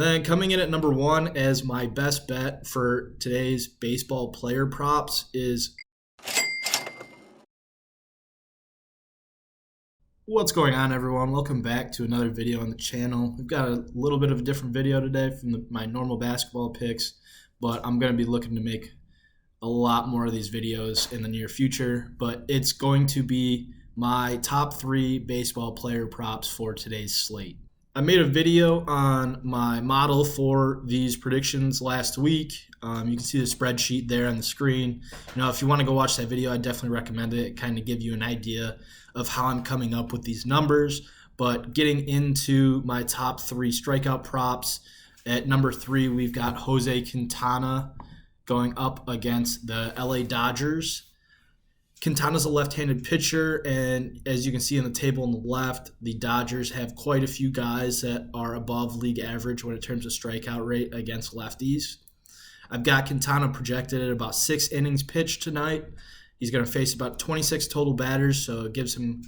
Then coming in at number one as my best bet for today's baseball player props is what's going on, everyone? Welcome back to another video on the channel. We've got a little bit of a different video today from my normal basketball picks, but I'm going to be looking to make a lot more of these videos in the near future. But it's going to be my top 3 baseball player props for today's slate. I made a video on my model for these predictions last week. You can see the spreadsheet there on the screen. If you want to go watch that video, I definitely recommend it. Kind of give you an idea of how I'm coming up with these numbers. But getting into my top 3 strikeout props, at number 3, we've got Jose Quintana going up against the LA Dodgers. Quintana's a left-handed pitcher, and as you can see in the table on the left, the Dodgers have quite a few guys that are above league average when it comes to strikeout rate against lefties. I've got Quintana projected at about 6 innings pitched tonight. He's going to face about 26 total batters, so it gives him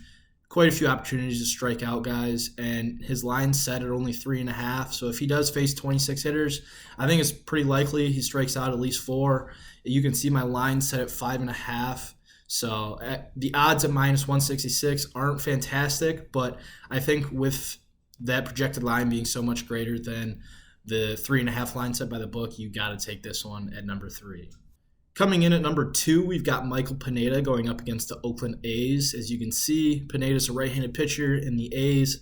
quite a few opportunities to strike out guys, and his line's set at only 3.5. So if he does face 26 hitters, I think it's pretty likely he strikes out at least 4. You can see my line set at 5.5. So the odds at minus 166 aren't fantastic, but I think with that projected line being so much greater than the 3.5 line set by the book, you got to take this one at number 3. Coming in at number 2, we've got Michael Pineda going up against the Oakland A's. As you can see, Pineda's a right-handed pitcher in the A's.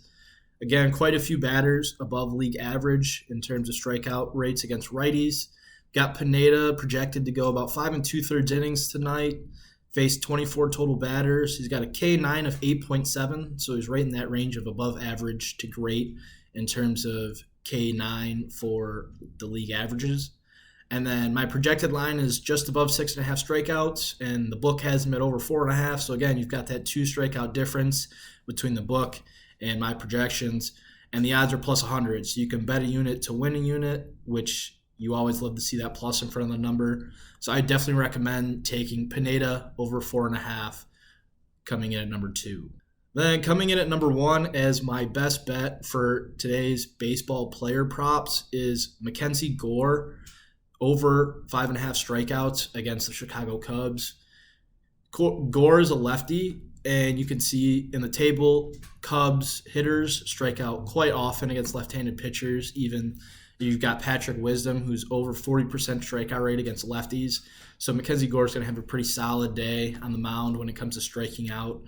Again, quite a few batters above league average in terms of strikeout rates against righties. Got Pineda projected to go about 5 2/3 innings tonight. Faced 24 total batters. He's got a K9 of 8.7, so he's right in that range of above average to great in terms of K9 for the league averages. And then my projected line is just above 6.5 strikeouts, and the book has him at over 4.5. So again, you've got that 2 strikeout difference between the book and my projections, and the odds are plus 100. So you can bet a unit to win a unit, which you always love to see that plus in front of the number. So I definitely recommend taking Pineda over 4.5 coming in at number 2. Then coming in at number 1 as my best bet for today's baseball player props is Mackenzie Gore over 5.5 strikeouts against the Chicago Cubs. Gore is a lefty, and you can see in the table, Cubs hitters strike out quite often against left-handed pitchers. Even you've got Patrick Wisdom, who's over 40% strikeout rate against lefties. So Mackenzie Gore is going to have a pretty solid day on the mound when it comes to striking out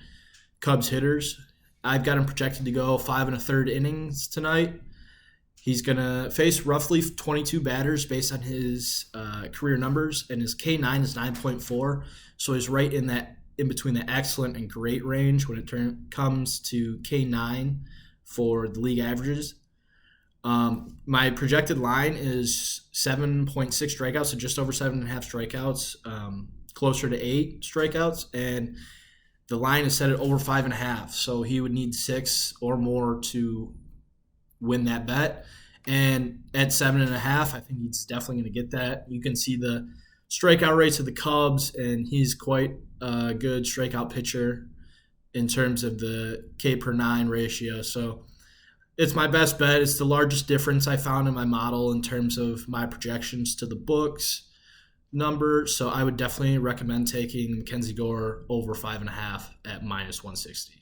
Cubs hitters. I've got him projected to go 5 1/3 innings tonight. He's going to face roughly 22 batters based on his career numbers, and his K9 is 9.4. So he's right in between the excellent and great range when it comes to K9 for the league averages. My projected line is 7.6 strikeouts, so just over 7.5 strikeouts, closer to 8 strikeouts, and the line is set at over 5.5. So he would need 6 or more to win that bet. And at 7.5, I think he's definitely going to get that. You can see the strikeout rates of the Cubs, and he's quite a good strikeout pitcher in terms of the K per 9 ratio. So it's my best bet. It's the largest difference I found in my model in terms of my projections to the books number. So I would definitely recommend taking Mackenzie Gore over 5.5 at minus 160.